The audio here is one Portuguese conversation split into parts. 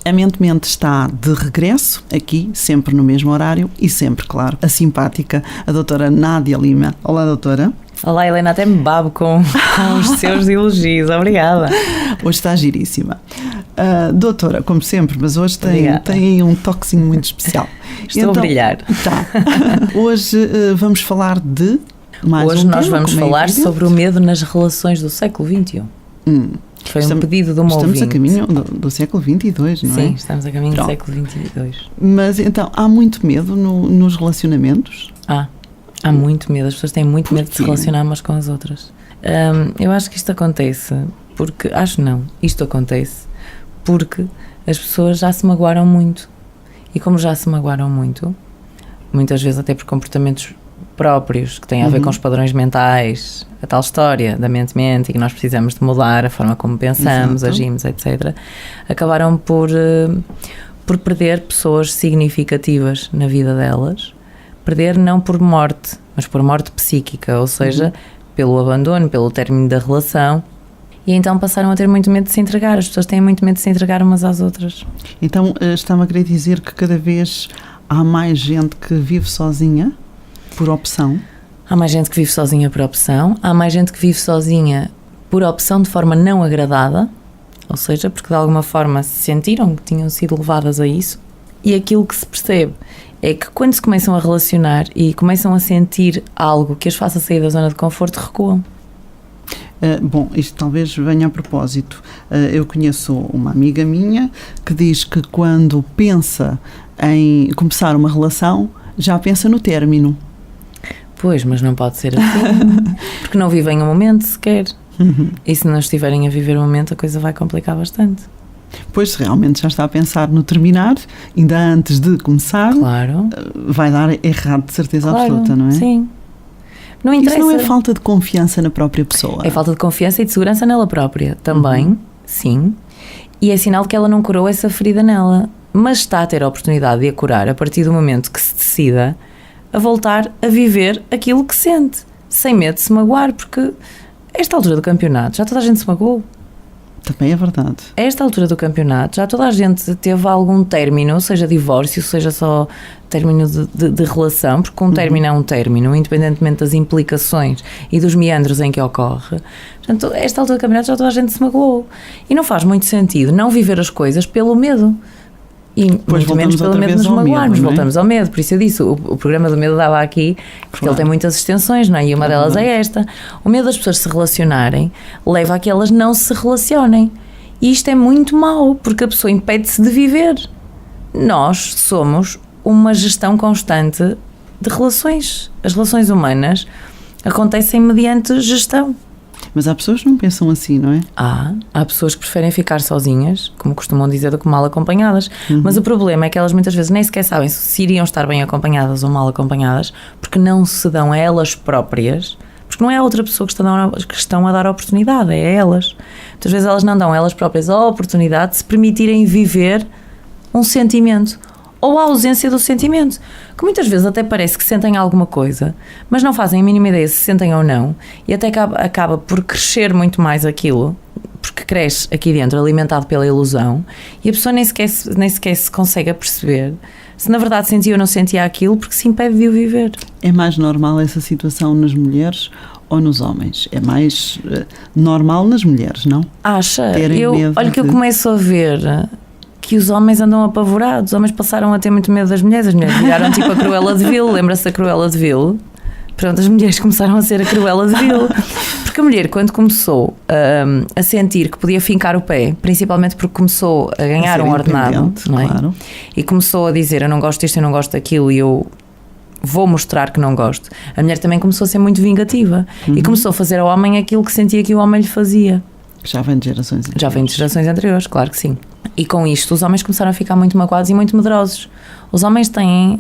A Mente está de regresso, aqui, sempre no mesmo horário e sempre, claro, a simpática, a doutora Nádia Lima. Olá, doutora. Olá, Helena, até me babo com os seus elogios, obrigada. Hoje está giríssima. Doutora, como sempre, mas hoje tem um toquezinho muito especial. Estou a brilhar. Tá. Hoje vamos falar de mais Hoje um nós tema, vamos falar sobre o medo nas relações do século XXI. Foi um pedido de uma ouvinte. Estamos a caminho do século XXII, não é? Sim, estamos a caminho do século XXII. Mas então, há muito medo nos relacionamentos? Há muito medo, as pessoas têm muito medo de se relacionar umas com as outras. Eu acho que isto acontece porque, isto acontece porque as pessoas já se magoaram muito. E como já se magoaram muito, muitas vezes até por comportamentos próprios, que têm a ver com os padrões mentais, a tal história da mente e que nós precisamos de mudar a forma como pensamos, agimos, etc., acabaram por perder pessoas significativas na vida delas. Perder não por morte, mas por morte psíquica, ou seja, pelo abandono, pelo término da relação. E então passaram a ter muito medo de se entregar. As pessoas têm muito medo de se entregar umas às outras. Então está-me a querer dizer que cada vez há mais gente que vive sozinha por opção? Há mais gente que vive sozinha por opção. Há mais gente que vive sozinha por opção de forma não agradada, ou seja, porque de alguma forma se sentiram que tinham sido levadas a isso. E aquilo que se percebe é que quando se começam a relacionar e começam a sentir algo que as faça sair da zona de conforto, recuam. Bom, isto talvez venha a propósito. Eu conheço uma amiga minha que diz que quando pensa em começar uma relação, já pensa no término. Pois, mas não pode ser assim, porque não vivem o momento sequer. E se não estiverem a viver o momento, a coisa vai complicar bastante. Pois, realmente já está a pensar no terminar, ainda antes de começar, claro, vai dar errado de certeza absoluta, não é? Sim. Não interessa. Isso não é falta de confiança na própria pessoa? É falta de confiança e de segurança nela própria, também, sim. E é sinal de que ela não curou essa ferida nela, mas está a ter a oportunidade de a curar a partir do momento que se decida a voltar a viver aquilo que sente, sem medo de se magoar, porque a esta altura do campeonato já toda a gente se magoou. Também é verdade. A esta altura do campeonato já toda a gente teve algum término, seja divórcio, seja só término de relação, porque um término é um término, independentemente das implicações e dos meandros em que ocorre. Portanto, a esta altura do campeonato já toda a gente se magoou. E não faz muito sentido não viver as coisas pelo medo. E muito menos pelo medo de nos magoarmos, voltamos ao medo. Por isso eu disse, o programa do medo dava aqui, porque ele tem muitas extensões, não é? E uma delas é esta. O medo das pessoas se relacionarem leva a que elas não se relacionem. E isto é muito mau, porque a pessoa impede-se de viver. Nós somos uma gestão constante de relações. As relações humanas acontecem mediante gestão. Mas há pessoas que não pensam assim, não é? Há pessoas que preferem ficar sozinhas, como costumam dizer, do que mal acompanhadas. Mas o problema é que elas muitas vezes nem sequer sabem se iriam estar bem acompanhadas ou mal acompanhadas, porque não se dão a elas próprias, porque não é a outra pessoa que estão a dar a oportunidade, é a elas. Muitas vezes elas não dão a elas próprias a oportunidade de se permitirem viver um sentimento, ou a ausência do sentimento, que muitas vezes até parece que sentem alguma coisa, mas não fazem a mínima ideia se sentem ou não, e até acaba por crescer muito mais aquilo, porque cresce aqui dentro alimentado pela ilusão, e a pessoa nem sequer se consegue perceber se na verdade sentia ou não sentia aquilo, porque se impede de o viver. É mais normal essa situação nas mulheres ou nos homens? É mais normal nas mulheres, não? Acha? Olha que eu começo a ver que os homens andam apavorados. Os homens passaram a ter muito medo das mulheres. As mulheres viraram tipo a Cruella de Vil. Lembra-se da Cruella de Vil? Pronto, as mulheres começaram a ser a Cruella de Vil. Porque a mulher, quando começou a sentir que podia fincar o pé, principalmente porque começou a ganhar um ordenado, não é? Claro. E começou a dizer, eu não gosto disto, eu não gosto daquilo, e eu vou mostrar que não gosto. A mulher também começou a ser muito vingativa. E começou a fazer ao homem aquilo que sentia que o homem lhe fazia. Já vem de gerações anteriores. Já vem de gerações anteriores, claro que sim. E com isto os homens começaram a ficar muito magoados e muito medrosos. Os homens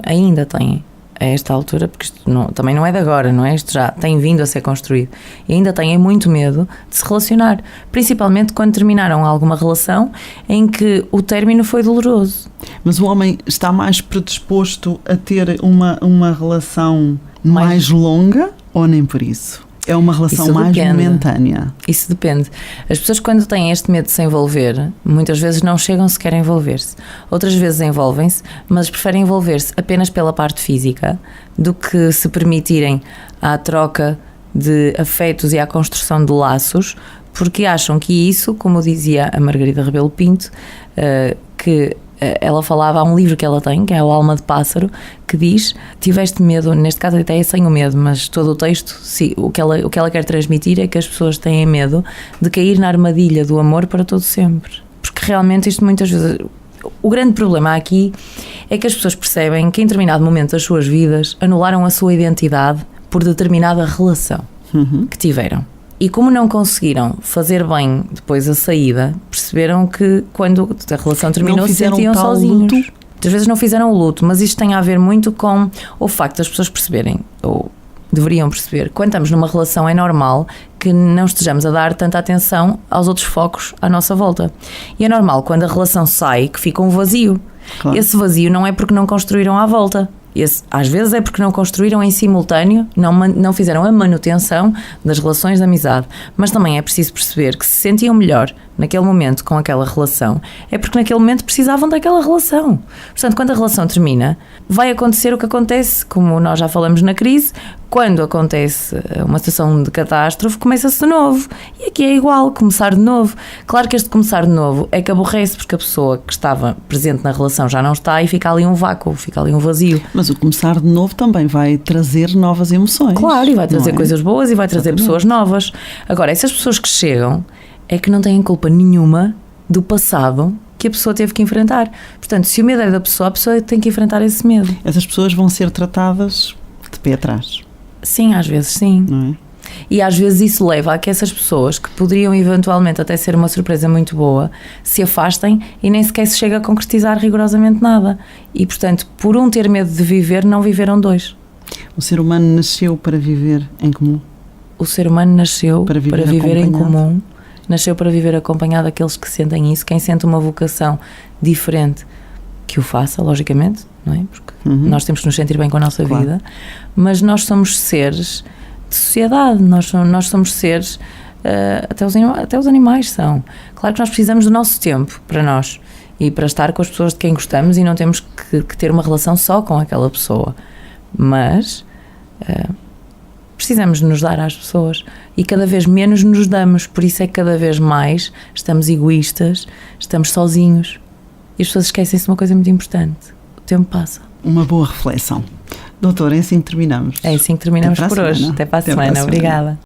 ainda têm, a esta altura, porque isto também não é de agora, não é? Isto já tem vindo a ser construído. E ainda têm muito medo de se relacionar. Principalmente quando terminaram alguma relação em que o término foi doloroso. Mas o homem está mais predisposto a ter uma relação mais longa ou nem por isso? É uma relação mais momentânea. Isso depende. As pessoas, quando têm este medo de se envolver, muitas vezes não chegam sequer a envolver-se. Outras vezes envolvem-se, mas preferem envolver-se apenas pela parte física do que se permitirem à troca de afetos e à construção de laços, porque acham que isso, como dizia a Margarida Rebelo Pinto, que ela falava, há um livro que ela tem, que é o Alma de Pássaro, que diz: tiveste medo, neste caso até é sem o medo, mas todo o texto, sim, o que ela quer transmitir é que as pessoas têm medo de cair na armadilha do amor para todo sempre, porque realmente isto muitas vezes, o grande problema aqui é que as pessoas percebem que em determinado momento das suas vidas anularam a sua identidade por determinada relação que tiveram. E como não conseguiram fazer bem depois a saída, perceberam que quando a relação terminou se sentiam sozinhos. Luto. Muitas vezes não fizeram o luto, mas isto tem a ver muito com o facto das pessoas perceberem, ou deveriam perceber, quando estamos numa relação é normal que não estejamos a dar tanta atenção aos outros focos à nossa volta. E é normal quando a relação sai que fica um vazio. Claro. Esse vazio não é porque não construíram à volta. Às vezes é porque não construíram em simultâneo, não fizeram a manutenção das relações de amizade, mas também é preciso perceber que se sentiam melhor naquele momento com aquela relação, é porque naquele momento precisavam daquela relação. Portanto, quando a relação termina, vai acontecer o que acontece, como nós já falamos na crise, quando acontece uma situação de catástrofe, começa-se de novo. E aqui é igual, começar de novo. Claro que este começar de novo é que aborrece, porque a pessoa que estava presente na relação já não está e fica ali um vácuo, fica ali um vazio. Mas o começar de novo também vai trazer novas emoções. Claro, e vai trazer coisas boas e vai trazer pessoas novas. Agora, essas pessoas que chegam é que não têm culpa nenhuma do passado que a pessoa teve que enfrentar. Portanto, se o medo é da pessoa, a pessoa tem que enfrentar esse medo. Essas pessoas vão ser tratadas de pé atrás. Sim, às vezes sim. Não é? E às vezes isso leva a que essas pessoas, que poderiam eventualmente até ser uma surpresa muito boa, se afastem e nem sequer se chega a concretizar rigorosamente nada. E, portanto, por um ter medo de viver, não viveram dois. O ser humano nasceu para viver em comum. O ser humano nasceu para viver em comum. Nasceu para viver acompanhado daqueles que sentem isso. Quem sente uma vocação diferente, que o faça, logicamente, não é? Porque nós temos que nos sentir bem com a nossa vida. Mas nós somos seres de sociedade, nós somos seres, até os animais são. Claro que nós precisamos do nosso tempo para nós e para estar com as pessoas de quem gostamos, e não temos que ter uma relação só com aquela pessoa. Mas precisamos nos dar às pessoas e cada vez menos nos damos, por isso é que cada vez mais estamos egoístas, estamos sozinhos e as pessoas esquecem-se de uma coisa muito importante: o tempo passa. Uma boa reflexão. Doutora, é assim que terminamos. É assim que terminamos por hoje. Até para a semana. Obrigada.